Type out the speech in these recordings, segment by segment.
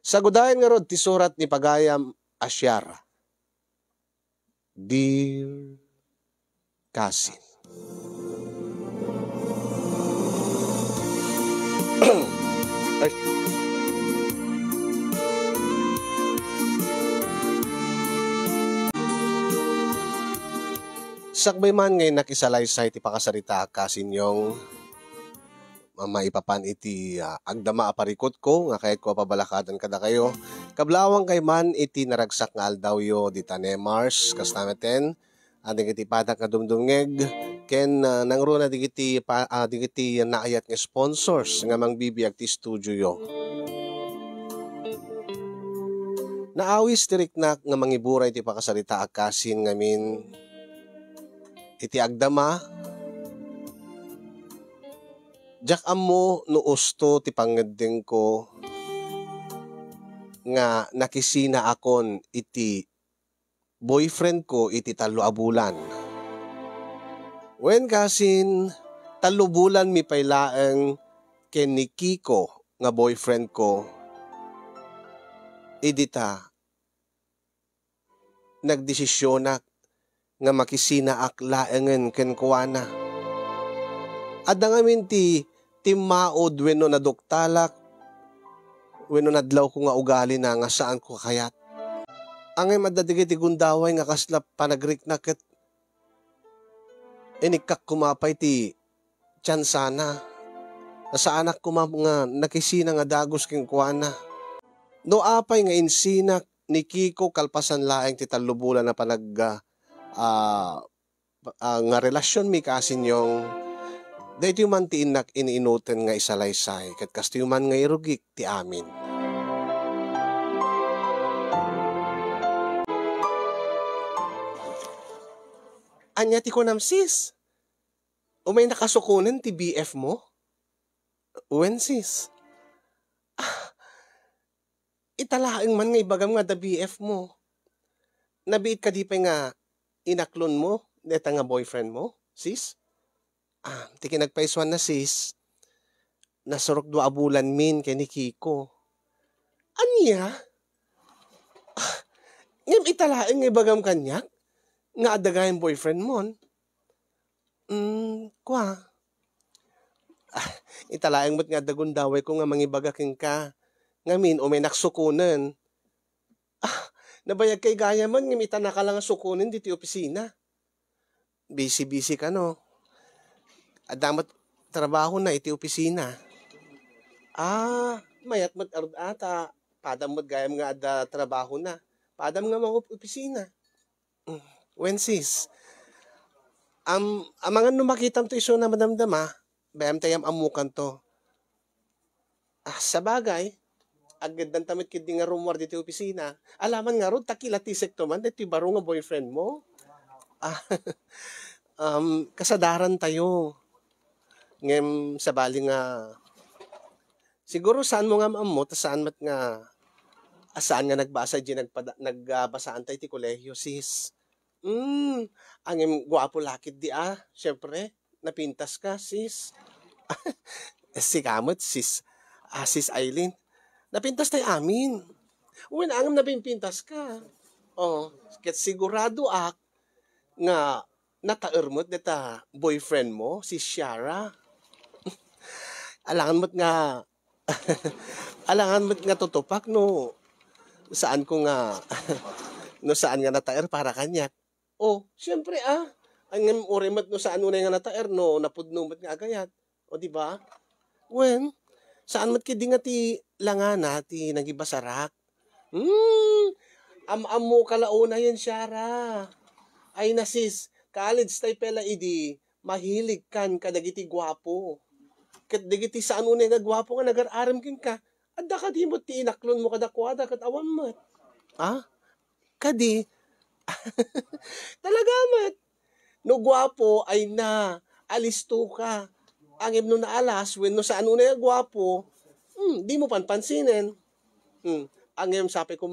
Sagudayan nga rod ti surat ni Pagayam Asyara. Dear Cousin. Sakbay man ngay nakisalaysay ti pakasarita kasinyong maipapan iti agdama aparikot ko nga kahit ko pabalakadan kada kayo. Kablawang kay man iti naragsak nga aldaw yo di tanemars kastameten ading iti patak nga dumdumngeg ken nangro na digiti digiti naayat nga sponsors nga mangbibiyag ti studio yo. Naawis tiriknak nga mangiburay ti pakasarita akasin ngamin iti agdama, jak amo no usto ti pangeddeng ko nga nakisina akon iti boyfriend ko iti 3 a bulan. Wen kasin 3 bulan mi paylaeng ken ni Kiko nga boyfriend ko idita nagdesisyonak nga makisina aklaengen ken kuana. Adda ngamin ti maod wenno naduktalak wenno nadlaw ko nga ugali na nga saan ko kayat. Angay maddadigit ti gundaway nga kasla panagriknak ket inikak kumapay ti tiyansana. Sa anak ko nga nakisina nga dagos ken kuana. No apay nga insinak ni Kiko kalpasan laeng ti 3 bulan na nga relasyon mi kasin yung dahito yung man ti inak iniinuten nga isalaysay kat kasto yung man nga irugik ti amin. Anya ti konam sis? Umay nakasukunan ti BF mo? When sis? Italaang man nga ibagam nga da BF mo. Nabiit ka di pa nga inaklon mo, deta nga boyfriend mo, sis? Tiki nagpaiswan na sis, nasurok 2 a bulan min kay ni Kiko. Anya? Ngam italaang nga ibagam kanyak, nga adagayan boyfriend mo. Kwa? Italaang mo't nga dagundaway ko nga mangibagaking ka, ngamin o may naksukunan. Nabayag kay gaya man, ngimita na ka lang sukunin dito opisina. Busy-busy ka, no? Adamat trabaho na iti opisina. Mayat mat ata. Padam mat gayam nga ada trabaho na. Padam nga mga opisina. When sis? Mga numakitam to iso na madamdama, bayam tayam amukan to. Sa bagay, agad ng tamit kid nga rumor dito opisina. Alaman nga ron, takilatisek to man, dito baro nga boyfriend mo. Kasadaran tayo. Ngem sabali nga, siguro saan mo nga maammo, saan mat nga, saan nga nagbasa di nagbasaan tayo ti kolehiyo, sis. Angem guwapo lakit di syempre, napintas ka, sis. Si kamot, sis. Sis Aileen. Napintas tayo amin. Uwin, angam napimpintas ka. Ket sigurado nga nataermot deta boyfriend mo, si Shara. Alangan mo't nga tutupak no saan ko nga no saan nga nataer para kanyak. Syempre ang oremat no saan unay nga nataer no napudno mat nga agayat. Di ba? When saan mat kidi nga ti langana ti nagibasarak. Am-am mo kalauna yan, Shara. Ay nasis, college tayo pala idi, mahilig kan kadagiti gwapo. Kadagiti saan unay nga gwapo nga nagar-aram kin ka. Adda ka di mo ti inaklon mo kadakwada kat awam mat. Kadi. Talaga mat. No gwapo ay na, alisto ka. Angim no naalas, when no saan unay nga gwapo, di mo panpansinin. Angim sapi ko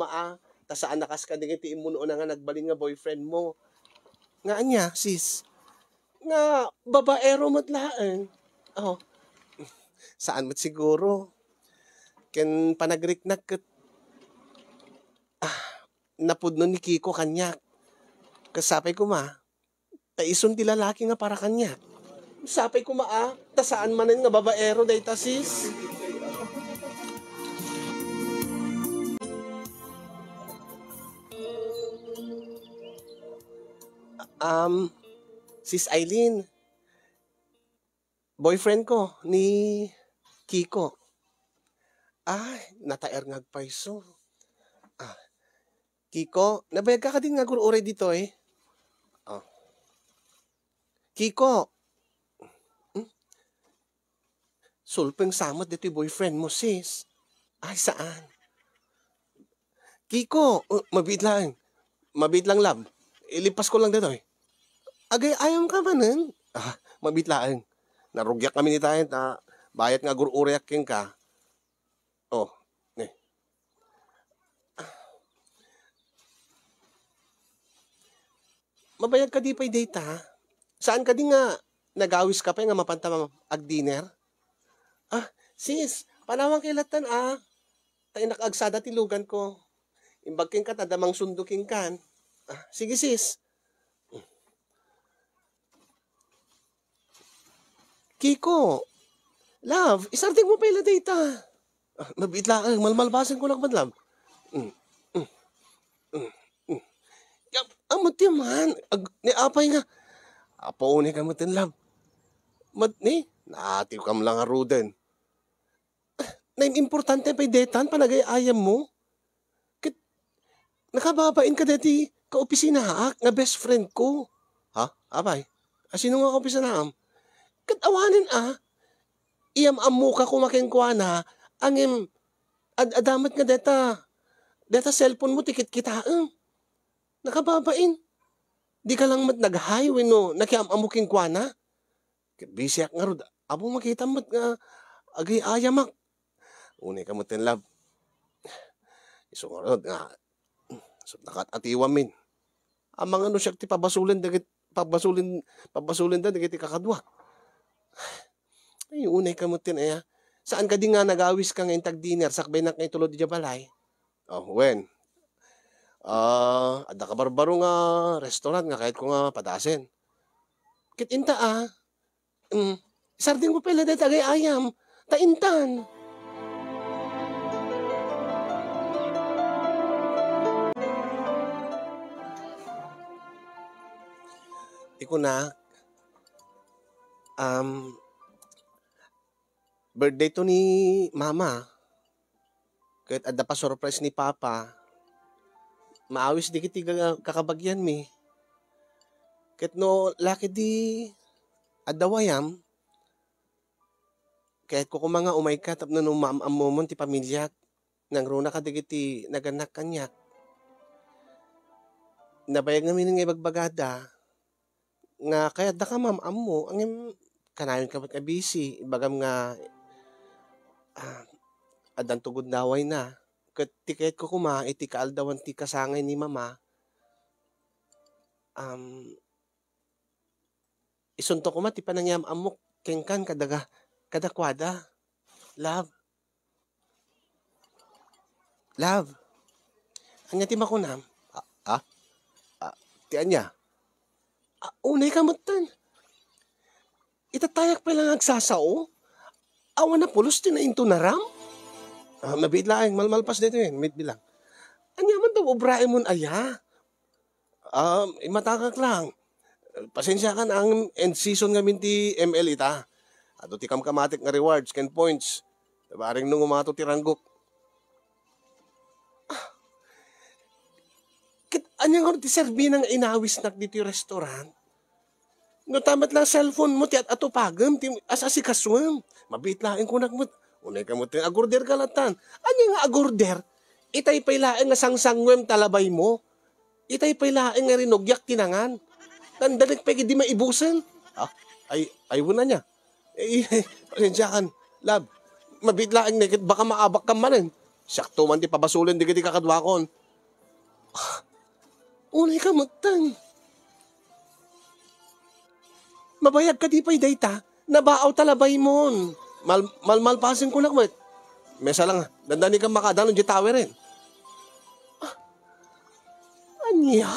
saan nakas ka din iti imuno na nga nagbalin nga boyfriend mo. Nga anya, sis. Nga babaero matlaan. Saan mat siguro? Ken panagriknak ket napudno ni Kiko kanyak. Kasapay ko ma, taison ti lalaki nga para kanyak. Sapay ko ma tasaan manen nga babaero dayta sis. Sis Eileen, boyfriend ko ni Kiko. Ay, nataer ngagpaiso. Kiko, nabayag ka din nga gururay dito eh. Oh. Kiko, sulpeng samot dito yung boyfriend mo, sis. Ay, saan? Kiko, mabit lang. Mabit lang, love. Ilipas ko lang dito eh. Agay, ayaw ka ba nun? Mabit lang. Narugyak kami ni tayo na bayat nga gururyak king ka. Oh, eh. Mabayag ka di pa'y data. Saan ka di nga nagawis ka pa nga mapanta ag dinner? Sis, panawang kilatan tayo nakaagsada tilugan ko. Imbag king ka, tadamang sunduking kan. Sige sis. Kiko, love, isarting mo pa ila data. Mabit lang, malmalbasan ko lang man, love. Amot yaman, ni apay nga. Apo ni ka matin, love. Ni, naatiw kam lang aruden. Na importante pa'y detan, panagay ayam mo. Nakababain ka dati, kaopisina nga best friend ko. Abay, sino nga kaopisina am? Katawanin iyam-amu ka kumakengkwa na, angim, adamat nga deta cellphone mo, tikit kita, nakababain. Di ka lang nag-highway no, nakiam-amu kengkwa na. Busy ak nga rod, abo makita mat nga, agay ayamak. Unay ka mo tin love. Iso nga rod nga, so nakatatiwa min. Amang ano siya ti pabasulin da, digit kakadwa. Ay, unay ka mo tin saan ka di nga nagawis ka ngayon tag-dinner, sakbay na kayo tulod di balay? When? Ada ka barbaro nga restaurant nga kahit ko nga padasin. Kitinta sarding mo pala dahil tagay ayam, taintan. Iko na, birthday to ni mama. Kahit ada pa surprise ni papa. Maawis di kiti kakabagyan mi. Kahit no laki di adawayam. Kahit ko kumanga umay ka tapno no maamamomon ti pamilya. Nang runa ka di kiti naganak kanyak. Nabayag namin nga ibagbagada. Nga kaya da ka mamam mo, angin kanayon ka ba't busy, bagam nga adan tugod daway na. Tikayat ko kuma, iti kaaldawan ti kasangay ni mama, isunto ko ma, ti panangyam amok, kengkan kadakwada. Love. Anya ti makunam? Ti anya? Unay ka matan. Itatayak pa lang agsasao. Awan na pulos tinainto na ram. Mabit lang, malmalpas dito yun. Mabit bilang. Anya man daw, obrae mon aya. Matakak lang. Pasensya ka na ang end season nga minti ML ita. Ato ti kamkamatik nga rewards, ken points. Tabaring nung umato ti ranggok. Anya nga ti serbi ng inawis nak dito yung restaurant. No tamat lang cellphone mo ti at ato pagam ti asasi kaswam. Mabit laing kunak mo. Unay ka mo ti agorder kalatan. Anya nga agorder? Itay pay laing nga sangsangwem talabay mo. Itay pay laing nga rinogyak tinangan. Nandalig pegi di maibusan. Ay wala niya. Pasensya kan. Lab, mabit laing nakit baka maabak ka manin. Sakto man ti pabasulin di kiti kakadwakon. Unay ka magtang. Mabayag ka di pa'y dayta, nabaaw talabay mon. Malpasin ko lang mo. Mesa lang, dandani kang makadalon di tower rin. Anya?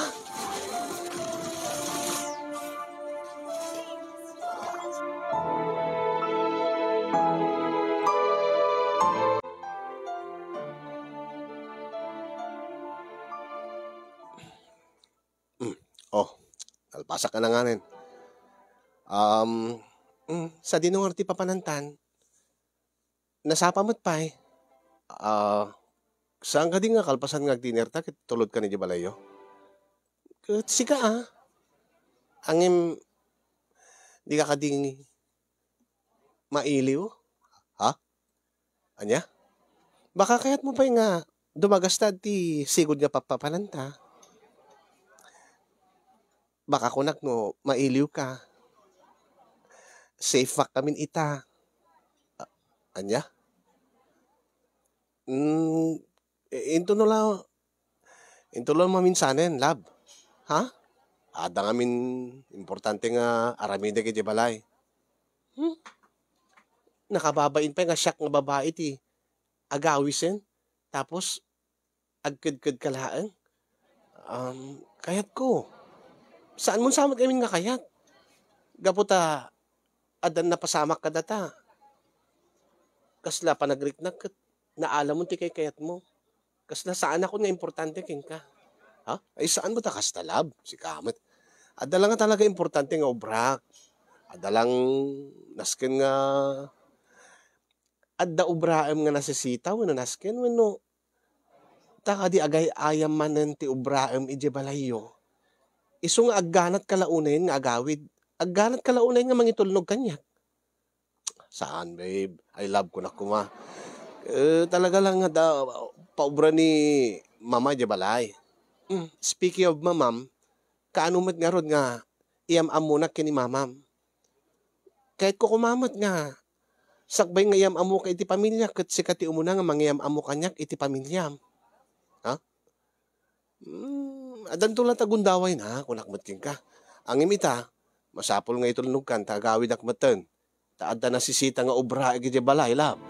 Oh, nalpasak ka na nga rin. Sa dinungar ti papanantan, nasapamat pa eh. Saan ka din nga kalpasan nga dinner ta, ket tulod ka ni di balayo? Ket sika angem di ka kading mailiw? Ha? Anya? Baka kayat mo pa nga dumagastad ti sigod nga papapananta. Baka kunak no mailiw ka. Safe fact kamin ita. Anya? Into no lang maminsanen, lab. Ha? Ada nga min importante nga aramide kay di balay. Nakababain pa nga siyak nga babae ti agawisen. Tapos agked-ked kalaan. Kayat ko. Saan mo samat kami nga kayat? Gaputa adan na pasamak ka data. Kasla panagriknak ket naalam mo ti kay kayat mo. Kasla saan ako nga importante king ka. Ha? Ay saan mo ta kastalab? Si kamet. Adala nga talaga importante nga obrak. Adalang nasken nga adda ubraem nga nasisita wenno nasken wenno taka di agay ayam manen ti ubraem ije balayo. Isu nga agganat kalaunen nga agawid. Agganat kalaunen nga mangitulnog kanyak. Saan, babe? I love ko na kuma. Talaga lang nga paubra ni mama di balay. Speaking of mamam, kaano mat nga rod nga iyam-am muna kini mamam. Kahit ko kumamat nga, sakbay nga iyam-am mo ka iti pamilya, kat sikati umuna nga mangyam-am mo kanyak iti pamilya. Ha? Adan to lang tagundaway na, kung nakmatking ka. Ang imita, masapol nga itulnog kan, tagawid akmatan. Taadda na sisita nga obra iti balay, lab.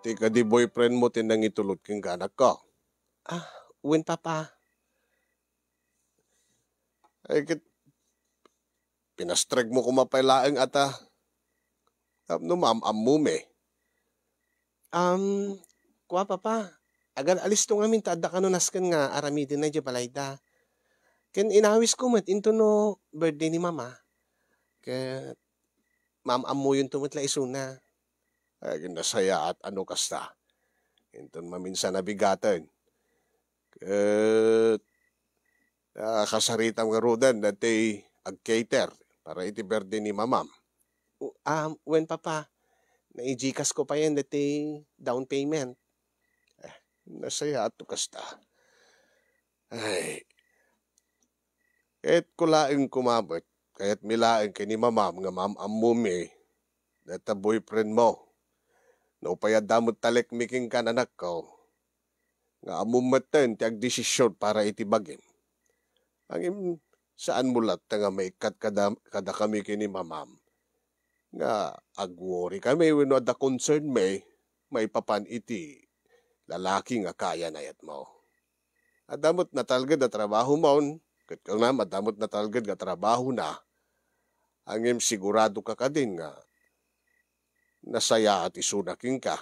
Tika di boyfriend mo tinang itulot king kanak ko. Wen papa. Ay kit pinastreg mo kumapailaeng ata. No ma'am amume. Kuha papa. Agar alis to ngamin taadda ka no nasken nga aramidin na di balayda. Ken inawis ko mat into no birthday ni mama. Ket ma'am amu yun tumutla isuna. Ay ginasaya at ano kasta. Inton maminsan nabigatan. Ket kasaritam nga rodan dati ag-cater para iti birthday ni mamam. When papa, naijikas ko pa yan dati down payment. Nasaya at kasta. Ay, kahit kulaing kumabot, kahit milaing kay ni mamam nga mamamumi, data boyfriend mo. Naupayad damot talek miking kan anak ko. Nga amumatan ti agdesisyon para itibagin. Ang saan mulat nga maikat kada kami kini mamam. Nga agwori kami wenno ada concern may papan iti lalaki nga kaya nayat mo. Adamot na talgad na trabaho mo. Kat kang na madamot na talgad nga trabaho na. Angem sigurado ka kadin nga nasaya at isunaking ka.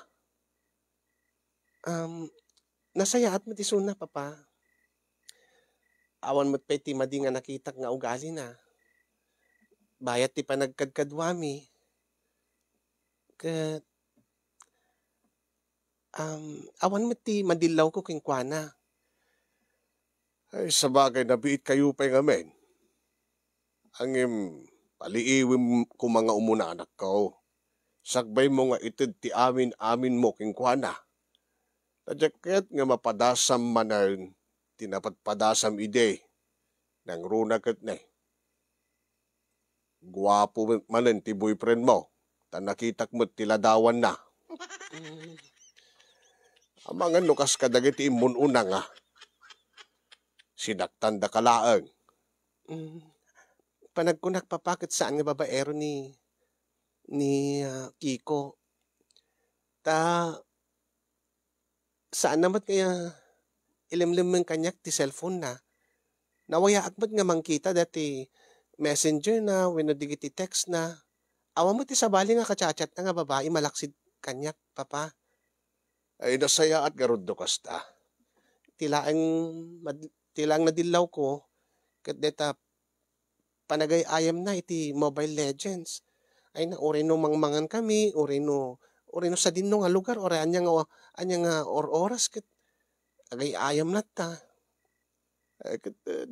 Nasaya at matisuna, papa. Awan mo't peti madi nga nakitak nga ugali na. Bayat ti panagkadkadwami. Kat, awan mo't ti madilaw ko kingkwana. Ay, sabagay nabiit kayo pa nga men. Angem, paliiwim ko mga umuna anak ko. Sakbay mo nga itid ti amin mo kingkwana. Tadyaket nga mapadasam manan tinapatpadasam ide nang runa ket ne. Guwapo manan ti boyfriend mo. Tan nakitak mo tiladawan na. Amangan lukas kadagiti imun una nga. Sinaktan da kalaang. Mm, panagkunak papakit saan nga babaero ni Kiko. Ta saan namat kaya ilimlim ng kanyak ti cellphone na. Nawaya akbat nga mangkita dati messenger na wenno digiti text na. Awa mo ti sabali nga kachat na nga babae malaksid kanyak papa. Ay nasaya at garundo kasta. Tilaang tilaang nadilaw ko ket deta panagay ayam na iti Mobile Legends. Ay na ori no mangmangan kami, ori no sa dinno nga lugar, ori anya nga oras ket agay ayam na ta.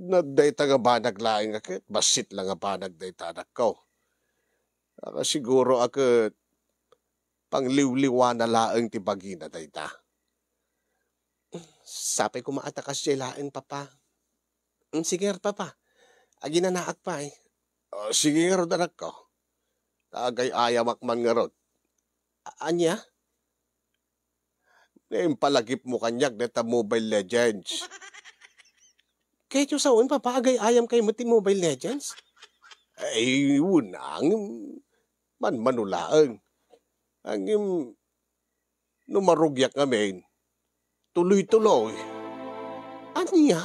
Naday ta nga banag laing akit. Basit lang nga banag day tanak ko. Siguro akit pangliwliwa na laeng ti bagina day ta. Sapay ko maatakas jelain papa. Sige papa. Agi na naak pa eh. Sige nga ron anak ko. Tagay ayamak man nga ron. Anya? Palagip mo kanyak deta Mobile Legends. Kahit yung saon papa, agay ayam kay mo ti Mobile Legends? Ay, unang manulaang. Ang numarugyak ngamin, tuloy-tuloy. Anya?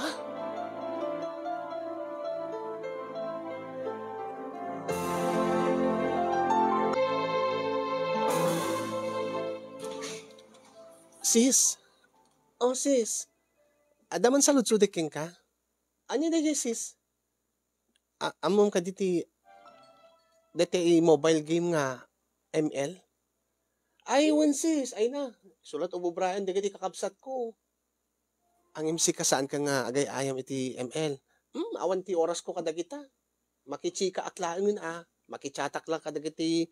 Sis? Oh sis, adaman sa lutsudiking ka? Anya na sis? Amom ka diti mobile game nga ML? Ay, sis, ay na. Sulat o bubrayan, di kakabsat ko. Ang MC ka saan ka nga agay ayam iti ML. Awan ti oras ko kadagita. Makichika aklaan makichatak lang kadagiti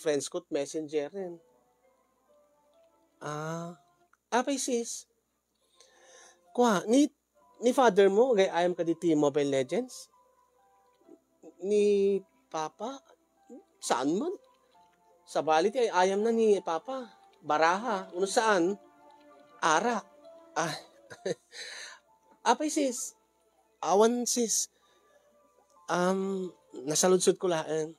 friends ko messenger rin. Apay sis. Kwa, ni father mo agay ayam ka diti Mobile Legends? Ni Papa? Saan man? Sa balit ay ayam na ni Papa. Baraha. Uno saan? Arak. Apay sis. Awan sis. Nasaludsod ko laan.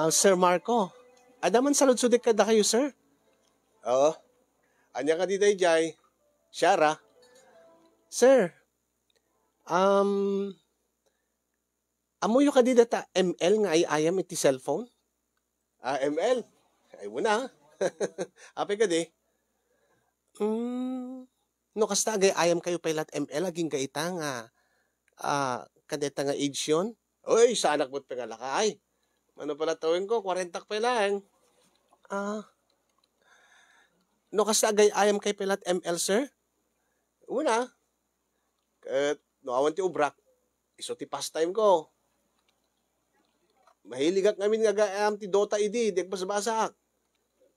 Sir Marco. Adaman saludsudik ka da kayo, sir? Oo. Anya ka di day jay. Shara. Sir, amoy ka di data ML nga ay ayam iti cellphone? ML. Ay muna. Apay ka di. No, kasta agay ayam kayo pailat ML, aging kaita nga, kadeta nga age yun? Uy, sa anak mo't pengalakay. Ano pala tawin ko? 40 pa lang. No, kasta agay ayam kay pailat ML, sir? Una. No awan ti ubrak. Iso ti pastime ko. Mahiligak ngamin nga gayam ti Dota ID. Di agbasabasak.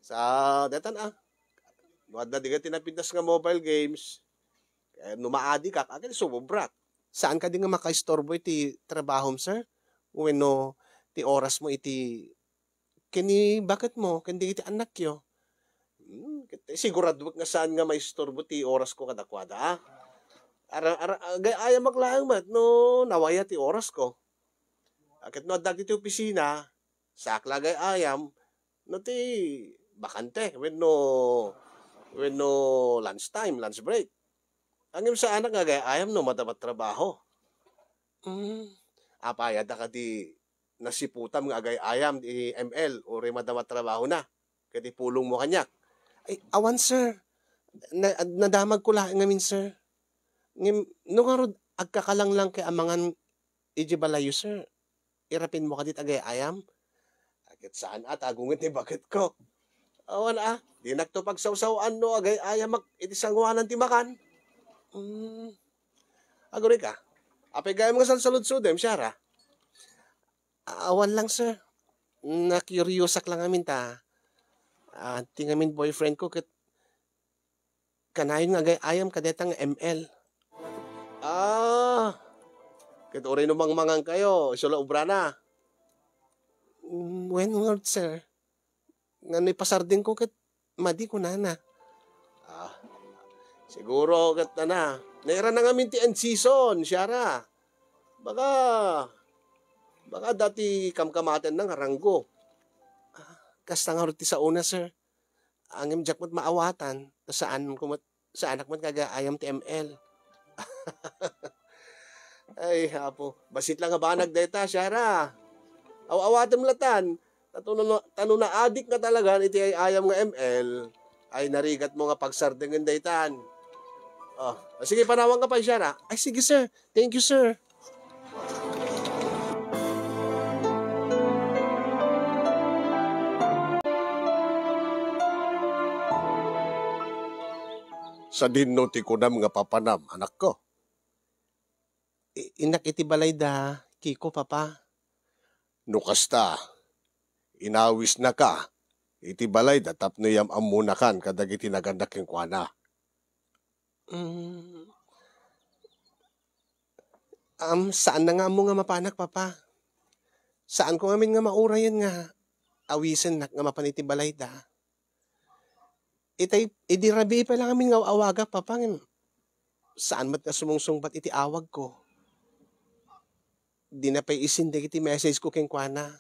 Sa detan Nuad na di ka tinapintas nga mobile games. Numaadi ka, agad sumubrak. Saan ka di nga makaistorbo iti trabahom, sir? Uweno, ti oras mo iti bakit mo, kandi iti anak yo. Sigurado nga saan nga may istorbo ti oras ko kadakwada. Gaya maglaang mat, no, nawaya ti oras ko. Akit no, dagiti ti opisina, saklagay ayam, no ti bakante, when no lunch time, lunch break. Ang sa anak nga gaya ayam no, madapat trabaho. Apaya da ka di nasiputam nga agay ayam di ML o madamat trabaho na. Kaya pulong mo kanyak. Ay, awan, sir. Nadamag ko lang ngamin, sir. No nga rod, agkakalang lang kay amangan ijibalayo, sir. Irapin mo ka dit agay ayam. Agit saan agungit ni bakit ko. Awan di nakto pagsawsawan no agay ayam iti sangwanan ti makan. Aguri ka. Apay gaya mga salsalud-sudem, Shara. Awan lang, sir. Na-curiosak lang amin ta. Tingamin boyfriend ko kanayon nga ayam kadetang ML. Kat ori no mangmangang kayo, isula ubra na. When Lord, sir, nga pasardin ko kat madi ko na. Ah, siguro kat na. Naira na nga minti end season, Shara. Baka dati kamkamaten ng haranggo. Kasta nga ti sa una, sir. Angim jak mat maawatan. Saan anak mat kagaayam ti ML. Ay, hapo. Basit lang nga ba nagdeta, Shara? Awawatem latan. Tano na adik nga talaga, iti ay ayam nga ML, ay narigat mo nga pagsardingan daytan. Oh, sige, panawang ka pa, Shara. Ay, sige, sir. Thank you, sir. Sa dinno ti kunam nga papanam, anak ko. Inak iti balay da, Kiko, papa. Nukasta, inawis na ka, iti balay da tapnoyam amunakan kadag iti nagandak yung kuana. Saan na nga mo nga mapanak, papa? Saan ko ngamin nga maurayan nga awisen nak nga mapaniti balay da? Idi rabi pa lang amin nga awaga, papa. Saan mat nga sumungsungbat iti awag ko? Di na pa'y isindig iti message ko keng kuana.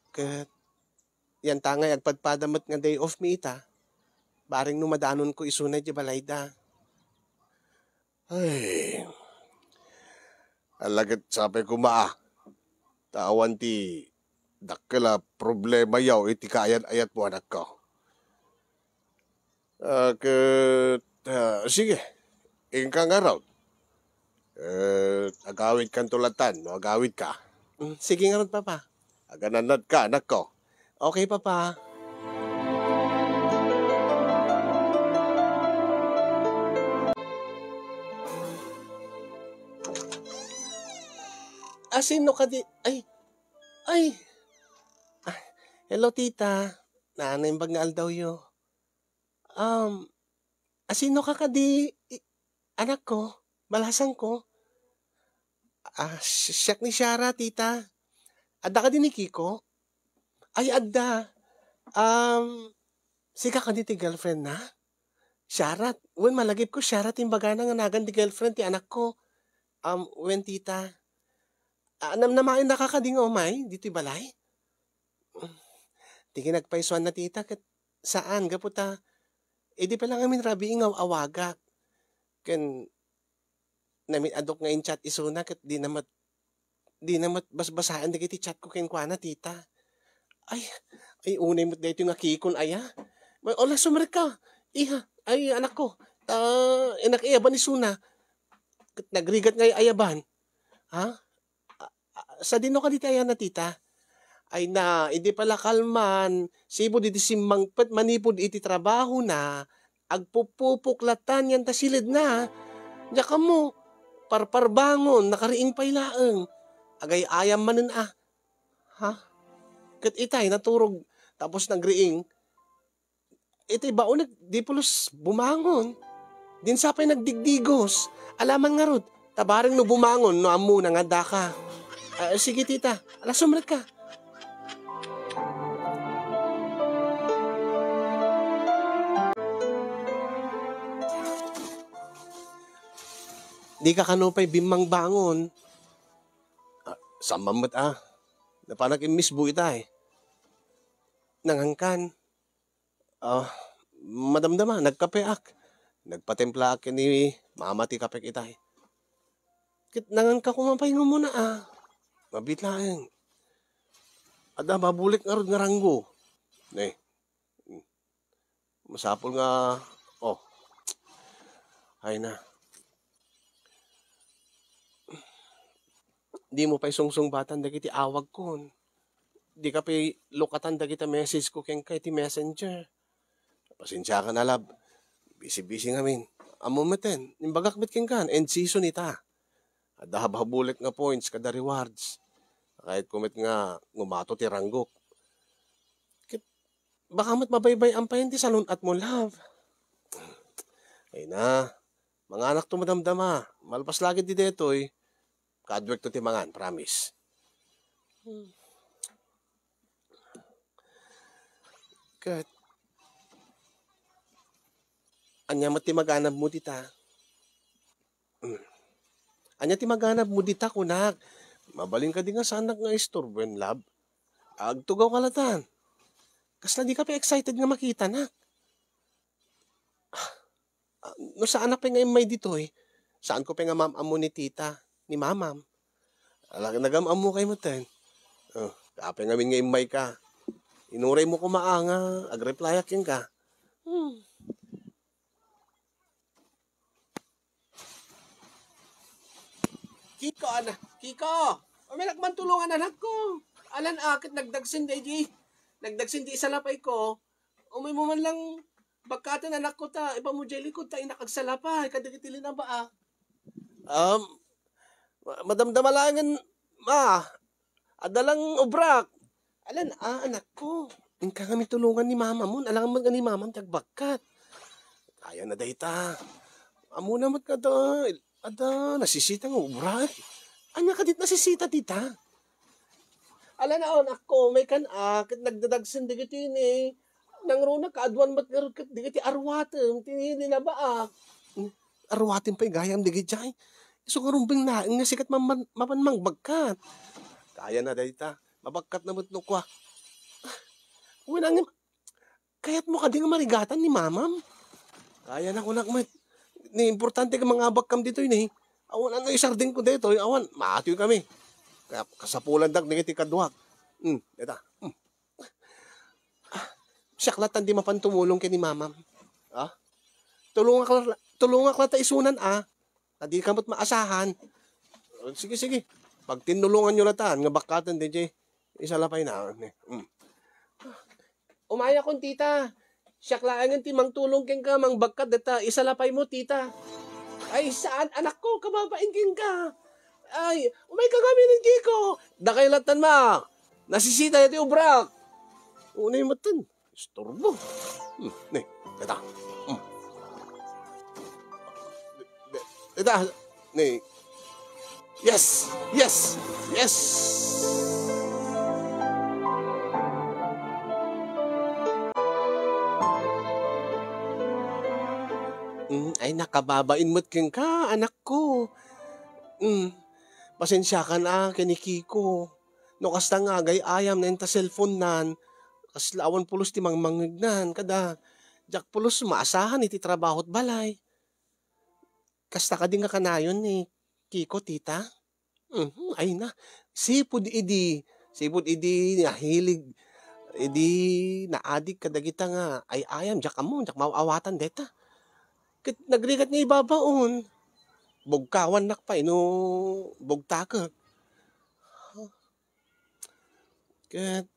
Kat, yan tangay agpadpadamat nga day off mi ita. Baring numadanon ko isunay di balay da. Ay, alagat sabi ko tawan ti dakila problema yaw iti kaayat-ayat mo anak ko. Sige, ingka nga raw. Agawid kan tulatan, no? Agawid ka. Sige nga ron, papa. Agananad ka, anak ko. Okay, papa. Sino ka di? Ay. Hello, tita. Nanaimbag nga aldaw yo. Sino ka di? Anak ko? Balasan ko? Siyak ni Shara, tita. Adda ka din ni Kiko? Ay, adda. Sika ka di ti girlfriend na? Shara, wen malagip ko Shara timbaga na nga nagan ti girlfriend ti anak ko. Wen tita. Namnamain na kakading omay, dito'y balay. Di nagpaisuan na tita, kat saan, gaputa. Di pa lang amin rabi ingaw awagak. Ken, namin adok nga in chat isuna, kat di namat basbasaan na kiti chat ko ken kwa na tita. Ay, unay mo't dito nga kikon aya. Ola, sumarik ka. Iha, ay anak ko. Inak iyaban ni Suna. Kat nagrigat nga ayaban. Ha? Sa dino ka dito ayan na tita, ay na, hindi pala kalman, sibo diti simmangpet manipod iti trabaho na, agpupupuklatan yan tasilid na, diya ka mo, parparbangon, nakariing pailaeng, agay ayam manen ha? Kat itay, naturog, tapos nagriing, itay baon, di pulos bumangon, din sapay nagdigdigos, alaman nga rod, tabareng no bumangon, no amu na nga daka. Sige tita, alas sumrat ka. Di ka kanupay bimang bangon. Samamat Napanak miss bu ita Nangangkan. Madamdama, nagkape ak. Nagpatempla ak ni mama ti kape kita Kit nangangka kumapay nga muna Mabitlaeng. Ada babulik nga ron nga ranggo. Masapol nga, ay na. Di mo pa'y sungsung-batan da kiti awag kon. Di ka pa'y lukatan da kita message ko keng kay ti messenger. Pasensya ka na lab. Busy-busy ngamin. Amumeten, nimbagakbit keng kan, end season ita. Ada babulik nga points kada rewards. Kahit kumit nga ngumato ti ranggok. Baka mat mabaybay ang payan ti salon at mo love. Ay na, mga anak to madamdama. Malpas lagi di detoy. Kadwek to ti mangan, promise. Kat, anya mo ti maganap mo dita. Anya ti maganap mo dita kunak. Mabalin ka di nga sa anak nga istorben lab. Agtugaw kalatan. Kasla di ka pa excited nga makita na. No saan na pa nga may dito eh. Saan ko pa nga mamamo ni tita, ni mamam. Alam, nagamam mo kay mo ten. Kapag nga nga imay ka. Inuray mo kumaanga, agreply akin ka. Kiko, anak. Kiko! May nagmantulungan anak ko. Alan akit nagdagsin di. Nagdagsin di isa lapay ko. Umay mo man lang bagkatan anak ko ta. Iba mo jelly ko ta inakagsalapay. Kadagitilin na ba madamdamalangan adalang obrak. Alan anak ko. Inka kami tulungan ni mama mo. Alang mo ni mama tagbagkat. Kaya na dayta. Amo na mat ka da. Ada, nasisita nga obrak. Anya ka dit nasisita tita? Ala na anak ko, may akit nagdadagsin digiti ni. Nang runa kaadwan mat digiti arwatem, tinili na ba Arwatem pa'y gayam digiti jay. So karumbing na, nga sikat mapanmang bagkat. Kaya na dayta, mabagkat na matno kwa. Wala nga, kaya't mo ka di nga marigatan ni mamam. Kaya na kunak mat. Ni importante ka mga abak kam dito yun eh. Awan ano isardin ko dito. Awan, maatoy kami. Kaya kasapulan dag nagiti kadwag. Dita. Siyaklatan di mapantumulong kay ni mamam. Tulungan ka ta isunan Adi ka mo't maasahan. Sige. Pag tinulungan nyo na taan, nga bakatan DJ. Isa lapay na. Umaya kong tita. Siyaklaan ti mang tulong king ka, mang bagkat data, isalapay mo, tita. Ay, saan? Anak ko, kababain king ka. Ay, umay kagamitin kiko. Dakailatan ma. Nasisita ito yung brak. Unay mo tan. Istorbo. Data. Data. Yes. Ay, nakababain mo't king ka, anak ko. Pasensya ka na, kinikiko. No, kasta nga, ayam na ta cellphone nan. Kaslawan pulos ti mangmangignan, kada. Jak pulos maasahan iti trabaho't balay. Kasta ka din nga kanayon ni Kiko, tita. Ay na, sipud idi, nahilig. Idi, naadik kadagita nga, ay ayam, jak amo, jak mawawatan deta. Nagrigat nga ibabaon. Bugkawan nakpay no bugtakot. Kat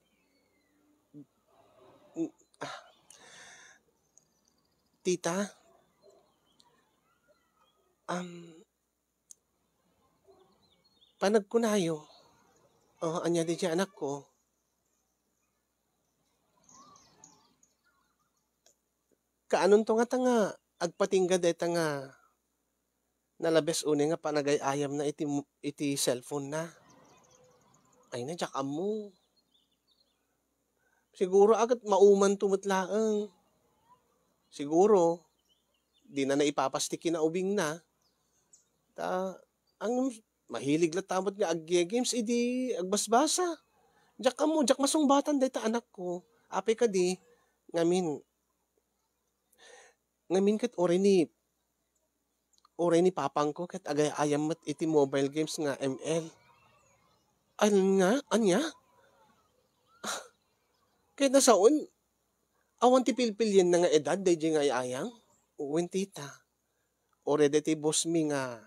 tita, panagkunayo. Anya di siya anak ko. Kaanon to nga tanga, agpatingga deta nga nalabes une nga panagayayam na iti cellphone na. Ay na, jak amo. Siguro agad mauman tumatlaang. Siguro, di na naipapastikin na ubing na. Ang mahilig la tamot nga games, idi agbasbasa. Jak amo, jak masungbatan deta anak ko. Ape ka di, ngamin kat oray ni papang ko kat agay ayam mat iti mobile games nga ML. Anya? Kaya nasaon, awan ti pilpilyen na nga edad, day nga ayang, uwin tita. Oray ti boss mi nga,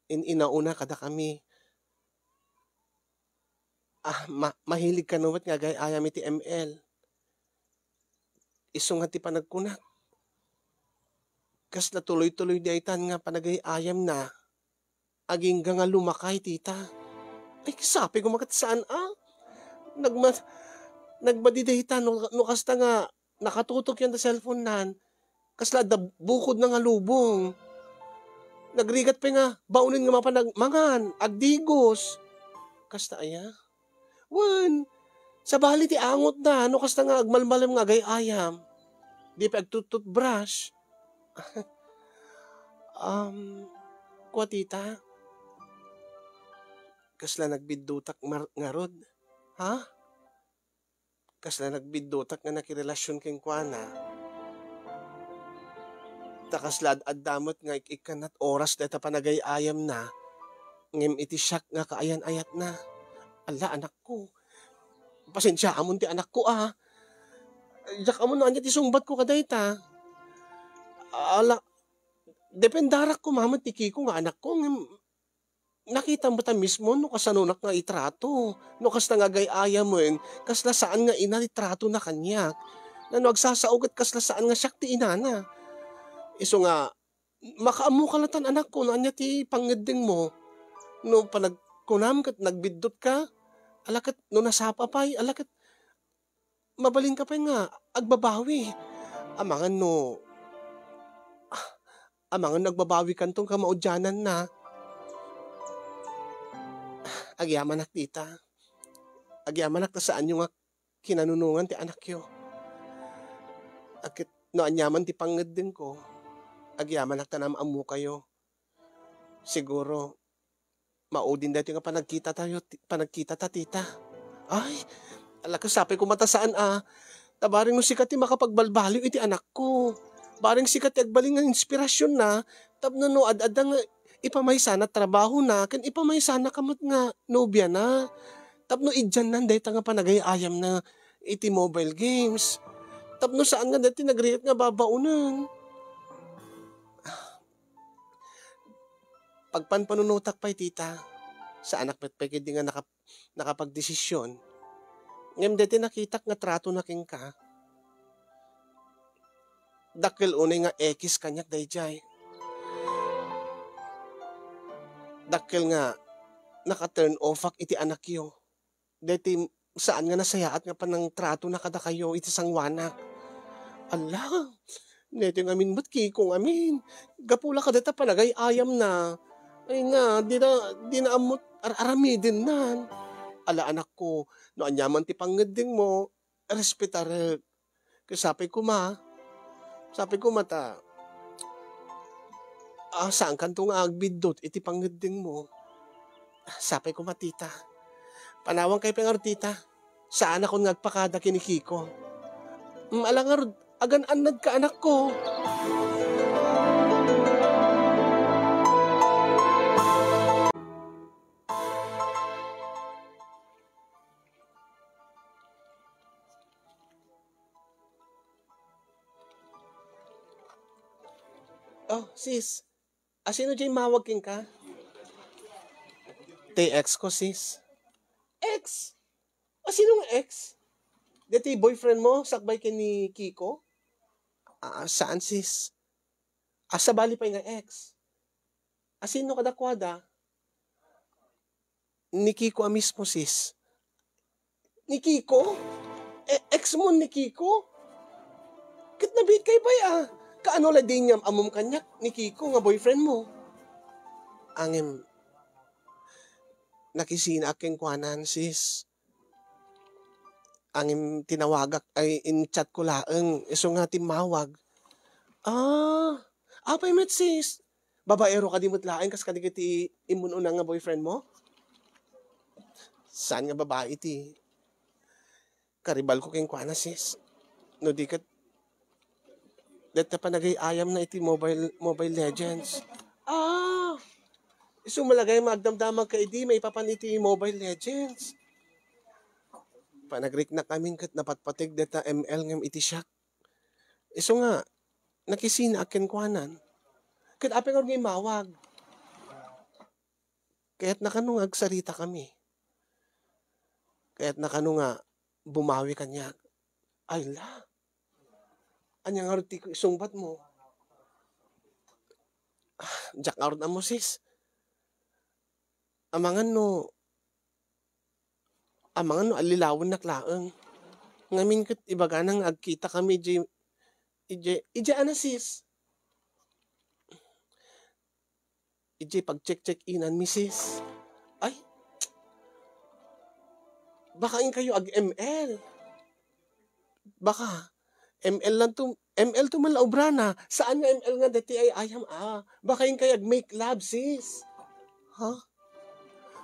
inauna kada kami. Mahilig ka nuwat nga agay ayam iti ML. Iso nga ti panagkunat. Kas na tuloy-tuloy di aitan nga panagayayam na. Aging nga lumakay, tita. Ay, sabi ko makat saan Nagbadidahitan, no kasta nga, nakatutok yan na cellphone nan. Kasla, bukod na nga lubong. Nagrigat pa nga, baunin nga mapanagmangan, agdigos. Kasta aya. Sa bali ti angot na, no kasta nga agmalmalam nga gayayam. Di pa agtututbrush. Kwa tita, kasla nagbiddutak nga rod. Ha? Kasla nagbiddutak nga nakirelasyon keng kuana. Takaslad at damot nga ikanat oras deta panagayayam na. Ngem iti siyak nga kaayan-ayat na. Ala, anak ko. Pasensya amon ti anak ko Jak amon na anya ti sungbat ko kadayta. Ala, dependarak ko mamat ti Kiko nga anak ko. Nakita mo ta mismo no kasanunak nga itrato. No kasta nga gayaya mo kasla saan nga ina itrato na kanyak. Na no agsasaugat kasla saan nga siyak ti inana. Iso nga, makaamu kalatan anak ko na anya ti pangedeng mo. No panagkunam kat nagbidot ka. Alakat no nasapa pa'y, alakat mabaling ka pa nga, agbabawi. Amangan nagbabawi kantong kamaudyanan na. Agyaman ak tita. Agyaman ak saan yung kinanunungan ti anak yo. Akit no anyaman ti panged din ko. Agyaman ak tanam amu kayo. Siguro, maudin dati nga panagkita ta tita. Ay, alakasapay ko matasaan tabaring no sikat ti makapagbalbaliw iti anak ko. Baring sikat ti agbaling nga inspirasyon na, tapno no ad-ada nga ipamaysa na trabaho na, kan ipamaysa na kamot nga nobya na. Tapno idyan na dahita nga panagayayam na iti mobile games. Tapno saan nga dati nagriyak nga babaunan. Pagpanpanunutak pa'y tita, sa anak petpekid di nga nakapagdesisyon, ngem deti nakitak nga trato na king ka, dakil unay nga ekis kanyak dayjay. Dakil nga naka-turn off iti anak yo. Deti saan nga nasayaat nga panang trato na kada kayo iti sangwanak. Allah, deti nga amin ba't Kiko amin. Gapula ka deta panagay ayam na. Ay nga, di na amot aramidin nan. Ala anak ko, no anyaman ti pangeding mo, respetar. Sabi ko mata, saan kanto nga agbidot, iti pangeding mo. Sabi ko matita, panawang kay pengar tita, saan ako ngagpakada kini Kiko. Alangar, agan-anad ka anak ko. Oh, sis. Sino dyan mawag king ka? Tay ex ko, sis. Ex? Sino nga ex? Dati boyfriend mo, sakbay ka ni Kiko? Saan, sis? Sa bali pa nga ex. Sino kadakwada? Ni Kiko mismo, sis. Ni Kiko? Ex mo ni Kiko? Kit nabit kay bay Kaano la din niyam amom kanyak ni Kiko nga boyfriend mo? Angem, nakisina aking kwanan sis. Angem tinawagak ay in chat ko laeng. Iso nga timawag. Apay met sis. Babaero ka di mo't laeng kas kadikiti imununa nga boyfriend mo? Saan nga babae ti? Karibal ko king kwanan sis. No di kat dito pa nagayayam na iti Mobile Legends. Iso malagay magdamdamag ka iti may papan iti Mobile Legends. Panagrik na kami kat napatpatig deta ML ngam iti siyak. Iso nga, nakisina akin kwanan. Kat apeng ngay mawag. Kaya't nakano nga agsarita kami. Kaya't nakano nga bumawi kanya. Ay la. Anyang arti ko isungbat mo. Jack out na mo sis. Amangan no alilawan na klaeng. Ngamin kat ibaga nang agkita kami ije ana sis. Ije pag check inan mi sis. Ay. Baka in kayo ag-ML. Baka ML lang to, ML to man la obrana. Saan nga ML nga dati ay ayam Baka in kayo ag-make love, sis. Ha?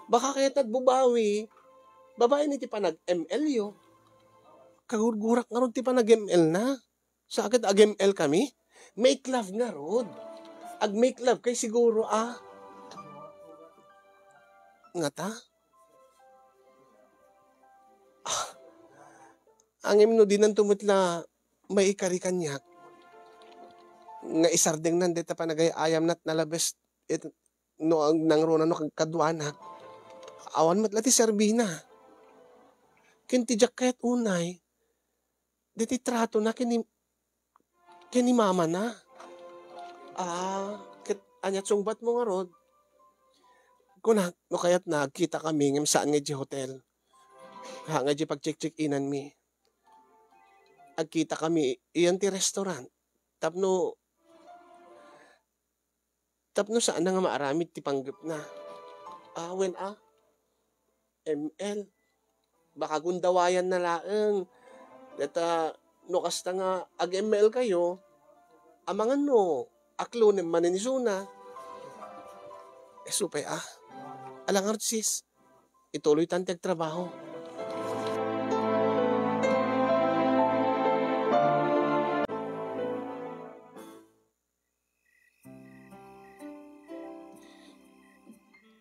Baka kaya't nagbubawi. Babae ni ti pa nag-ML yo. Kagurgurak nga ron ti pa nag-ML na. Sa agad ag-ML kami? Make love nga ron. Ag-make love kay siguro nga ta? Ang imno din ang tumutla may ikari kanyak. Nga isardeng nan deta pa nagayayam nat nalabes it no ang nangrona no kadwana. Awan mat lati serbina. Kinti jacket unay. Diti trato na kini mama na. Anyat sungbat mo nga rod. Kunak, no kayat nagkita kami ngem saan nga di hotel. Ha nga di pag-check-inan mi. Agkita kami, iyan ti restaurant. Tapno saan na nga maaramid ti panggap na. ML. Baka gundawayan na laeng. Data, no kasta nga, ag-ML kayo, amangan no, aklo ni maninisuna. Supay alang sis, ituloy tanteg trabaho.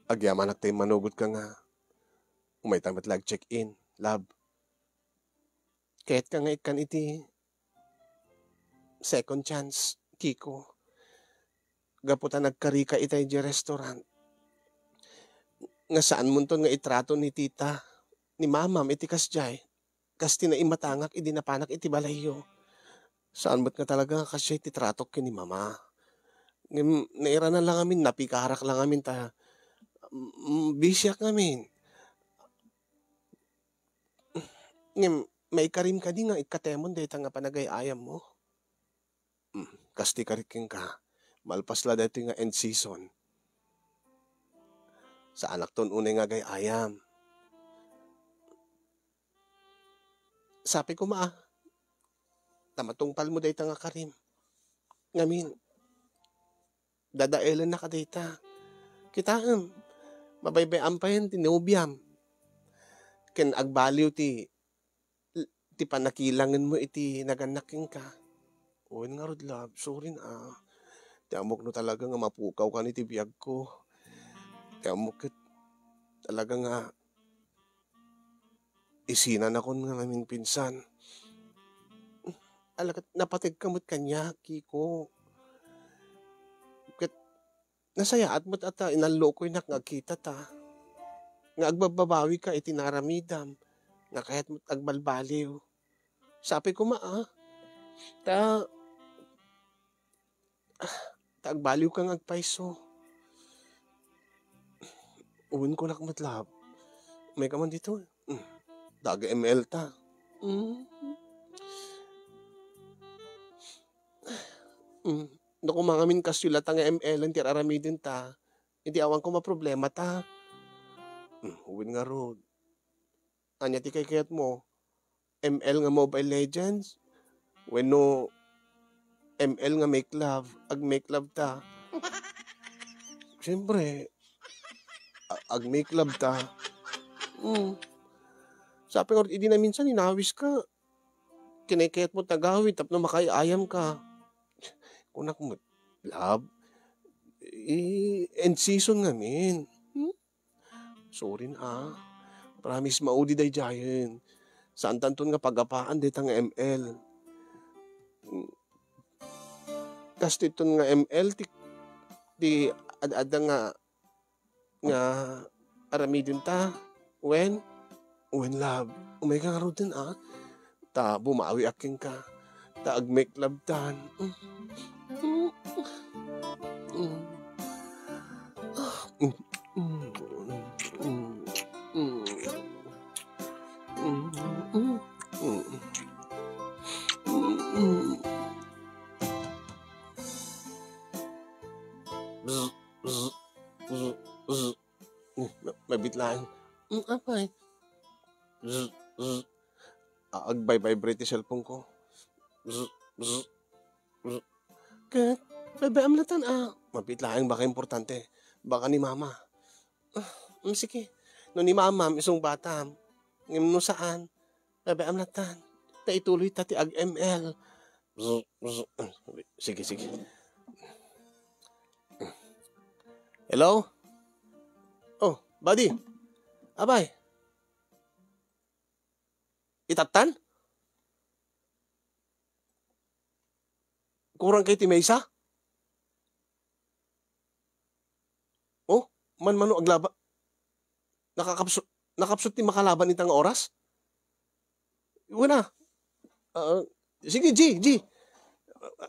Agyaman tayo manugot ka nga. Umay tamat lag check-in, love. Kahit ka nga ikan iti second chance, Kiko. Gaputan nagkarika itay di restaurant. Nga saan mo nga itrato ni tita, ni mamam iti kasjay. Kas tinaimatangak, idi napanak iti balayo. Saan mo't nga talaga kasya iti tratok ki ni mama. Naira na lang amin, napikarak lang amin ta. Bisyak namin. May karim ka di nga ikatemon dahil nga panagay-ayam mo. Kasti kariking ka. Malpasla dahil nga end season. Sa anak ton unay nga gay-ayam. Sabi ko tamatungpal mo dahil nga karim. Ngamin, dadaelan na ka data. Kitaan, mabaybayan pa yan, tinubiyam. Ken agbaliw ti panakilangan mo iti naganaking ka. Uwan nga rod love, sorry na. Ti amok no talaga nga mapukaw ka ni ti biyag ko. Ti amok talaga nga isinan ako nga naming pinsan. Alagat napatig kamot kanya, Kiko. Nasayaat mo't ata, inalokoy na ngagkita ta. Nga agbababawi ka, itinaramidam. Nga kahit mo't agbalbaliw. Sabi ko agbaliw kang agpaiso. Uwin ko nakmatlab. May kaman dito. Daga ML ta. Naku mga min kasyulat nga ML ang tiraramidin ta. Hindi awan ko maproblema ta. Uwin nga road. Anya ti kayat mo. ML nga Mobile Legends. When no ML nga make love. Ag make love ta. Siyempre. Ag make love ta. Sabi nga, hindi na minsan inawis ka. Kinakayat mo tagawid. Tapno makayayam ka. Kunak mo, love. End season nga min. Sorry na Promise maudi day jayan. Saan tanton nga pagapaan dito nga ML. Tas dito nga ML ti ad-ada nga aramidin ta. When love. Umay ka nga rin din ta bumawi aking ka. Ta ag-make love tan. Mabitlaan. Apay. Zzz, zzz. Agbay-vibrate yung cellphone ko. Zzz, zzz, zzz. Kat, babayam na tan. Mapit lang, baka importante. Baka ni mama. Sige. No ni mama, isang bata. Ngim no saan. Babayam na tan. Taituloy tati ag ML. Zzz, zzz. Sige, sige. Hello? Oh, buddy. Abay. Itatan? Kurang kay Timesa? Oh, man-mano aglaba. Nakapsot ti makalaban itang oras? Wala. Sige, G.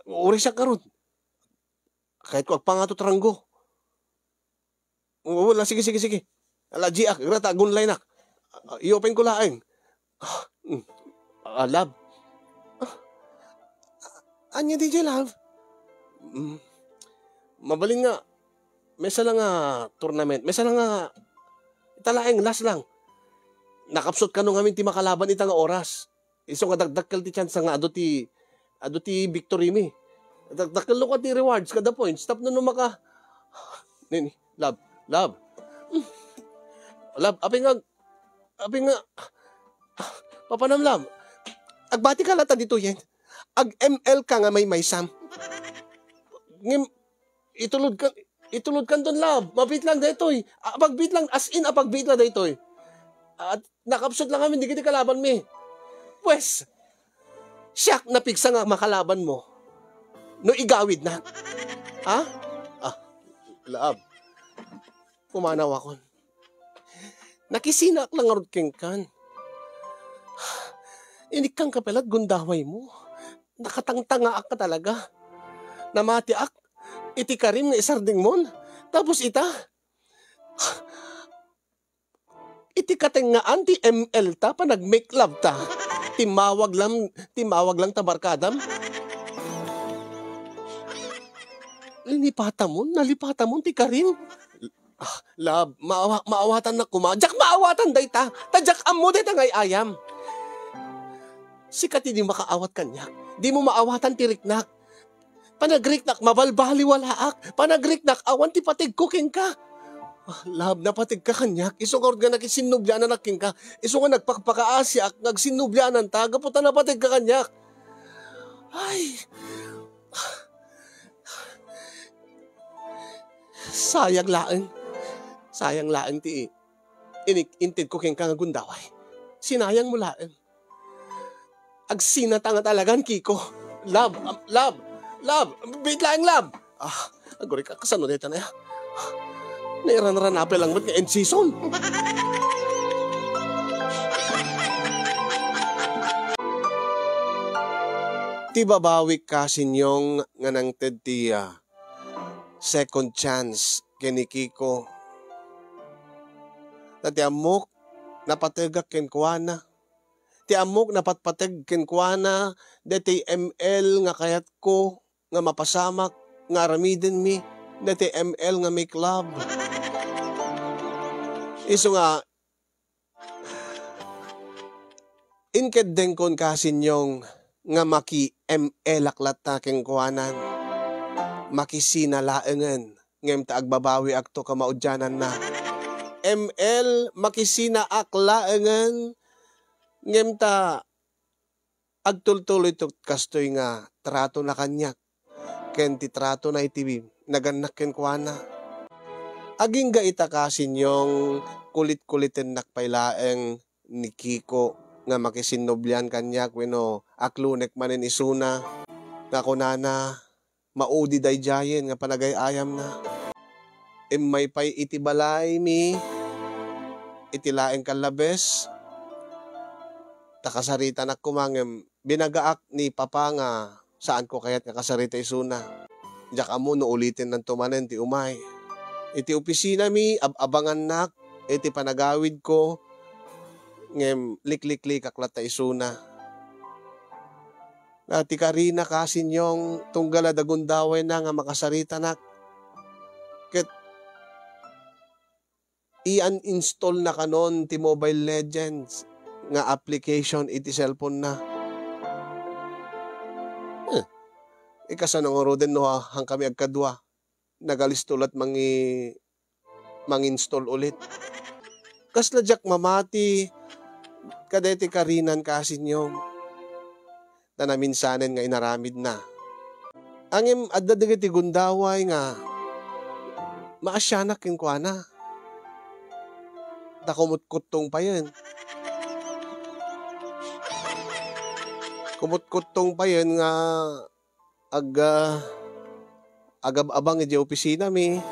Uri siya karon. Kahit ko agpangato tranggo. Wala, sige. Ala, G, grata, gunlay nak. I-open ko laing. Love. Anya DJ Love? Mabalin nga. Mesa lang nga tournament. Mesa lang nga italaing, last lang. Nakapsot ka nung amin ti makalaban itang oras. Iso nga dagdakkel ti chance nga ado ti victory mi. Dagdakkel ko ti rewards kada points. Stop na nung maka. Nini, Love. Love, api nga, papanamlam, agbati ka lata dito yan, ag-ML ka nga may sam. Ngim, itulod kan doon, Love, mabit lang daytoy, apagbit lang, as in apagbit lang daytoy, at nakapsot lang kami, di kita kalaban mi. Pwes, siyak na pigsa nga makalaban mo, no igawid na. Ha? Love. Pumanaw ako. Nakisinak lang arod keng kan. Inik kang kapelat gundaway mo. Nakatangtanga ka talaga. Namati ak. Iti karim nga isarding mon. Tapos ita. Iti katengaan ti ML ta pa nag-make love ta. Timawag lang ta barkadam. Nalipata mo ti karim. Love, maawatan na kuma. Jak maawatan day ta. Tadyak amo day ta ngay ayam. Sikat di makaawat kanyak. Di mo maawatan ti riknak. Panagriknak, mabalbali walaak. Panagriknak, awan ti patig kuking ka. Love, napatig ka kanyak. Iso nga nga nakisinubyanan naking ka. Iso nga nagpakpakaasyak, nagsinubyanan ta. Gaputa napatig ka kanyak. Ay. Sayang laeng ti intid ko keng kangagundaway. Sinayang mo laeng. Agsinata nga talagan, Kiko. Love. Bit laeng, Love. Agori ka kasano dito na ya. Nairan-ranape lang ba't nga end season. Ti babawi ka sinyong nga nang tedtiya. Second chance kini Kiko. Ti amok napatagak ken kuana. Ti amok napatpatag ken kuana. Dati ML nga kayat ko nga mapasamak nga aramiden mi. Dati ML nga make love. Iso nga inked kon kasinyong nga maki ML aklata ken kuanan. Makisinalaengen ngem ta agbabawi akto ka maudyanan na. ML makisina aklaengen ngem ta agtultuloy to kastoy nga trato na kanyak ken ti trato na iti naganak ken kuana. Aging gaita kasin yung kulit-kulitin nakpailaeng ni Kiko nga makisinobyan kanyak weno aklunek manin isuna nga kunana maudi day jayen nga panagayayam na. May pay iti balay mi iti laeng kalabes takasarita na kumangem binagaak ni papa nga saan ko kayat nga kasarita isuna. Diyak amo no ulitin ng tumanen ti umay. Iti opisina mi abangan nak iti panagawid ko ngem liklik-lik aklat ta isuna. Ti Karina kasin yung tunggala dagundaway na nga makasarita nak. Ket i-uninstall na kanon ti Mobile Legends nga application iti cellphone na. Ikasanong roden no hang kami agkadwa. Nagalistulat mang-install ulit. Kasla jak mamati kadeti karinan kasin yung tanaminsanen nga inaramid na. Angim adda digiti gundaway nga maasyanak yung kuana. Kumut-kutong pa yan. Kumut-kutong pa yan nga agab-abang iti opisina mi.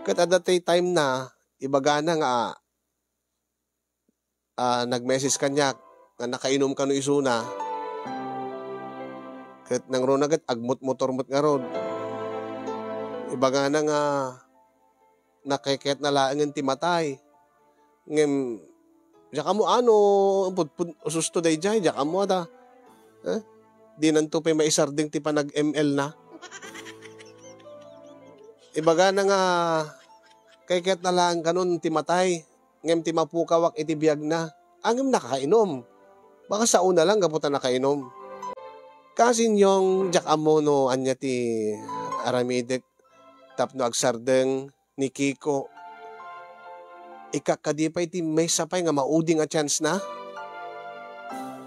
Kat adatay time na ibaga na nga nag-message kanya nga nakainom ka no isuna. Kat nang ron agad agmut-motor-mut nga ron. Ibaga na nga nakeket na laangan ti matay. Ngem, diya mo ano, ususto day jay, diya mo ada. Di nanto pa maisarding ti panag-ML na. Ibaga na nga, keket na lang kanon ti matay. Ngem ti mapukawak iti biyag na. Angem nakakainom. Baka sa una lang gaputan nakainom. Kasi yung diya mo no, anya ti aramidek, tapno agsardeng, ni Kiko, ikakadipay ti may sapay nga mauding a chance na.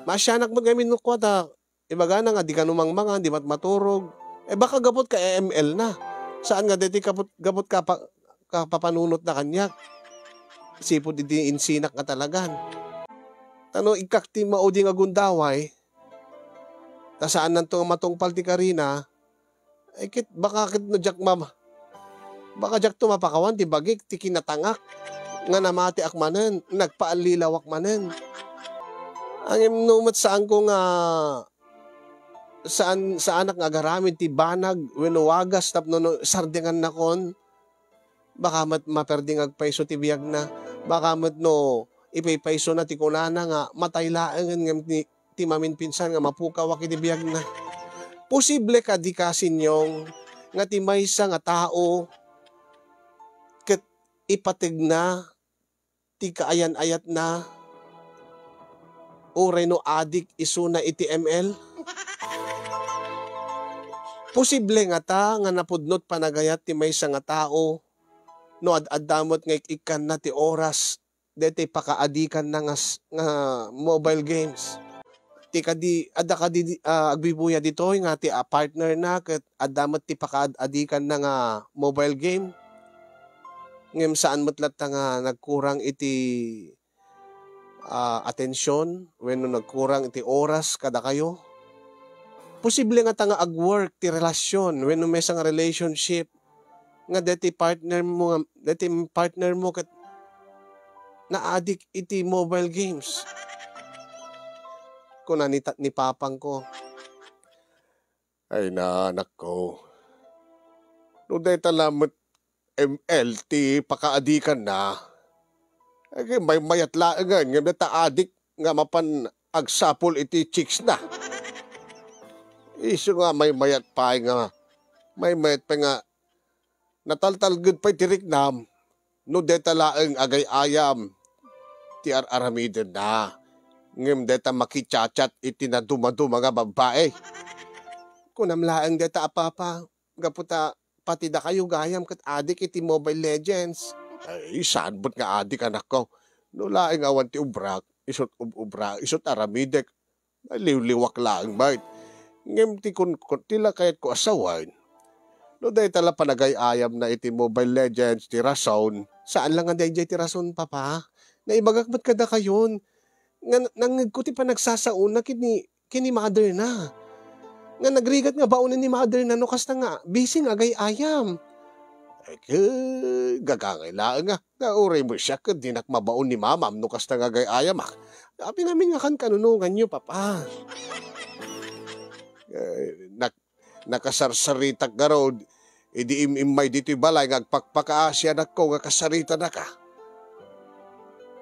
Masyanak mo gamin no kwata. Ibaga na nga, di ka numangmanga, di maturog. Baka gabot ka EML na. Saan nga diti gabot ka papanunot na kanyak. Sipod di insinak nga talagan. Tano ikak ti mauding agundaway. Ta saan nanto matungpal ti Karina. Baka kit no jak mama. Baka jak tumapakawan, ti bagik, ti kinatangak, nga namati akmanen, nagpaalilawak manen. Ang inumat saan ko nga, saan anak nga garamid, ti banag, winuwagas, tapno no, sardingan na kon, baka maperding agpaiso ti biyag na, baka no, ipaypaiso na ti kunana nga, matay laangan nga ti mamin pinsan nga mapukawak iti biyag na. Posible ka di kasin yung, nga ti maysa nga tao, ipatig na, ti kaayan-ayat na, o reno adik isuna iti ML. Posible nga ta, nga napudnot panagayat ti maysa nga tao, no ad-addamot nga ikan na ti oras, deti pakaadikan na nga mobile games. Ti kadi, agbibuya dito, nga ti partner na, kat addamot ti pakaadikan na nga mobile game. Ngem saan matlat nga nagkurang iti atensyon, when nagkurang iti oras kada kayo. Posible nga nga ag-work ti relasyon, when may isang relationship, nga deti partner mo kat na-addict iti mobile games. Kuna ni papang ko, ay na anak ko, no day talamot MLT pakaadikan na. Ay may mayat laangan nga nata-adik nga mapan agsapol iti chicks na. Iso nga may mayat pa nga. May mayat pa nga nataltalgod pa iti riknam. No deta laang agay ayam ti aramiden na. Ngem deta makichat iti na dumaduma nga babae. Kunam laang deta apapa gaputa pati da kayo gayam kat adik iti Mobile Legends. Ay, saan ba't nga adik anak ko? No laing awan ti ubrak, isot aramidek. Ay, liwliwak laang bait. Ngem ti kun tila kayat ko asawan. No day tala panagay-ayam na iti Mobile Legends, ti rason. Saan lang nga day ti rason, papa? Naibagak ba't kada kayon? Nangag ko ti pa nagsasauna kini mother na. Nga nagrigat nga baunan ni mother na no kasta nga busy nga agay ayam. Ay gagangay nga nauray mo siya kad dinak mabaon ni mamam no kasta nga agay ayam. Api namin nga kan kanunungan nyo papa. Nakasarsaritak nga road idi imay dito balay nga agpakpakaasya na ko nga kasarita na ka.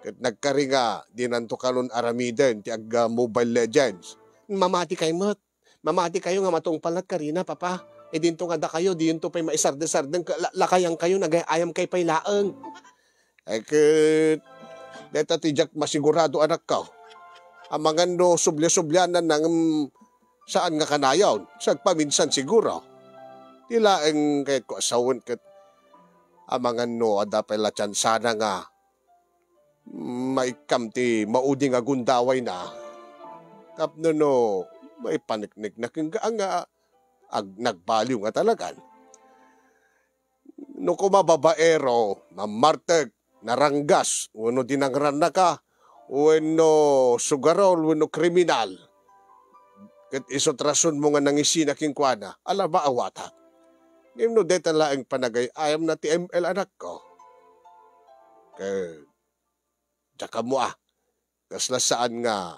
Kat nagkari nga dinanto kalon aramiden ti ag Mobile Legends. Mamati kayo nga matong palat Karina, papa. Dinto nga da kayo, dinto pa'y maisarde-sardeng lakayang kayo, nagayayam kay pay laang. Ay Deta ti jak masigurado anak ka. Amangan no subli-sublianan ng saan nga kanayaw. Sag paminsan siguro. Tila ang kay ko asawon kat amangan no adapay la sana nga maikam ti maudi nga gundaway na. Tapno no may paniknik na nga nagbaliw nga talagan. No kumababaero, mamarteg, naranggas, uno dinangran na ka, uno sugarol, uno kriminal. Kat isot rason mo nga nangisina kingkwana, ala ba awata? Ngayon no deta laing panagay, ayam na ti ML anak ko. Kaya, tsaka mo kasla saan nga,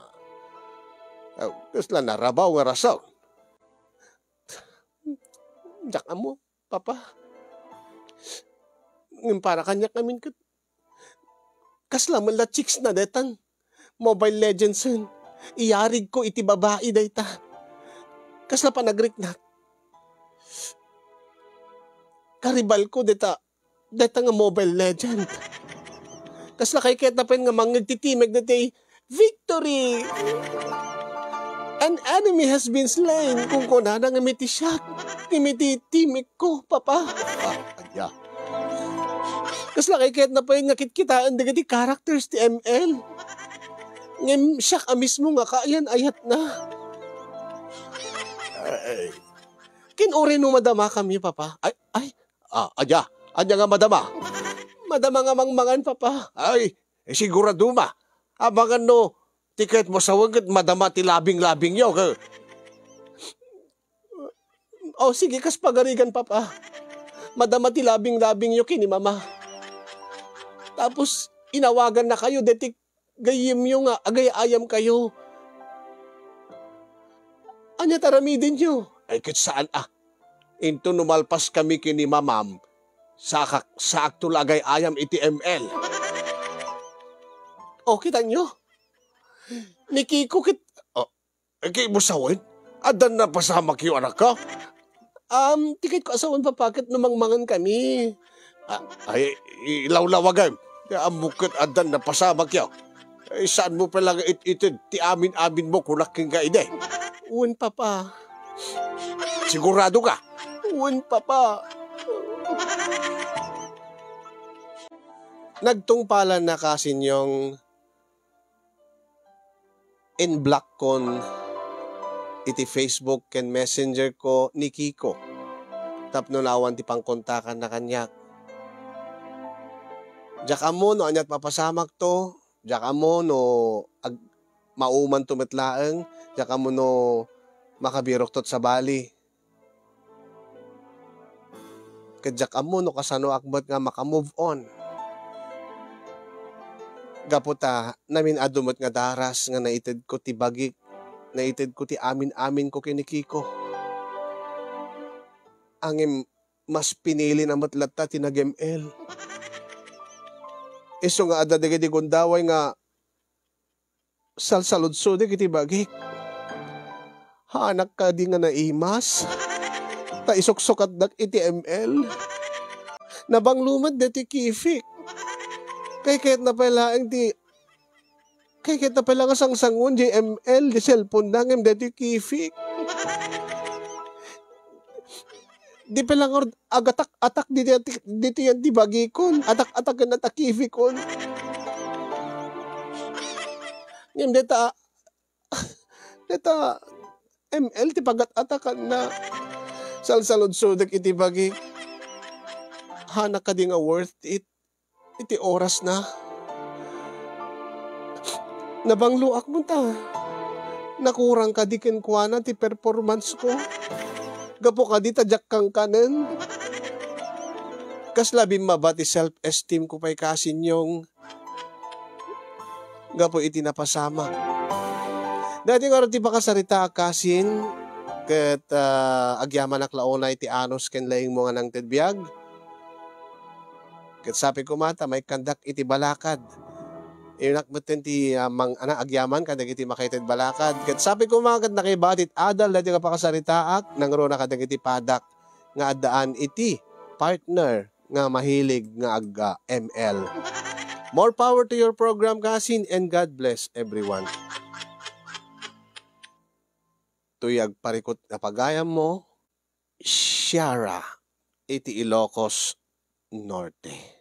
kasla narabaw nga rason. Tsaka mo, papa. Ngayon para kanya kami kasla man la chicks na detan. Mobile Legends yun. Iyarig ko iti babae dayta. Kasla pa nagrik na. Karibal ko deta nga Mobile Legend. Kasla kay ketapin nga mangagtitimig na day, victory! An enemy has been slain. Kung kuna na nga miti siya. Imiti timig ko, papa. Aya. Kasla kay ket na pa yung nakitkitaan daga di characters ti ML. Ngayon siya ka mismo nga kaayan ayat na. Kinuri no madama kami, papa. Aya nga madama. Madama nga mangmangan, papa. Sigurado ma. Abangan no, tiket mo sa wagad madama ti labing-labing yo. Sige, kas pagarigan, papa. Madama ti labing-labing yo kini mama. Tapos, inawagan na kayo, detik gayim yo nga, agay-ayam kayo. Anya taramidin nyo? Ay, kit saan Into numalpas kami kini mamam, sa aktul agay-ayam iti ML. Kita nyo? Ni Kiko kit... kay mo sawin? Adan na pasamak yung anak ka? Tikit ko asawan papakit numangmangan kami. Ilaw-lawagay. Kaya amukit adan na pasamak yaw. Saan mo palang itid ti amin-amin mo kulaking ka ide? Uwan, papa. Sigurado ka? Uwan, papa. Nagtungpalan na kasin yung in-block kon iti Facebook ken Messenger ko ni Kiko. Tapno nawan ti pangkontakan na kanyak. Diyak mo no anyat mapasamak to. Diyak mo no mauman tumitlaeng. Diyak mo no makabirok tot sa bali. Kadyak mo no kasano akbat nga makamove on. Gaputa namin adumot nga daras nga naitid ko ti bagik. Naitid ko ti amin-amin ko kini Kiko. Angim mas pinili na matlata ti nag-ML. Iso nga adadagay di gundaway nga salsaludso di kiti bagik. Hanak ka di nga naimas. Ta isok-sokat dak iti ML. Nabang lumad de ti kifik. Kay kahit na pala ang ti kay kahit na pala nga sang-sangun di ML di cellphone nangim de ti kifik. Di pala nga agatak-atak dito yan di bagikon. Atak-atak na takifikon. Ngayon deta ML ti pagat-atakan na salsalod-sodak iti bagi. Hanak ka di nga worth it. Iti oras na. Nabangluak mo ta. Nakurang ka di kinkwana ti performance ko. Gapo ka di tadyak kang kanen. Kaslabing mabati self-esteem ko pa'y kasin yung gapo iti napasama. Dati nga rin ti pakasarita kasin ket agyaman aklaona iti anos ken laing mo nga nang tedbiag. Ket sapi ko mata may kandak iti balakad. Inak meten ti agyaman kadag iti makaited balakad. Ket sapi ko mga nakibatit adal dati nga pakasaritaak nangro na kadag iti padak nga addaan iti partner nga mahilig nga ML. More power to your program, Kasin, and God bless everyone. Tuyag parikot na pagayam mo, Shara, iti Ilocos Norte.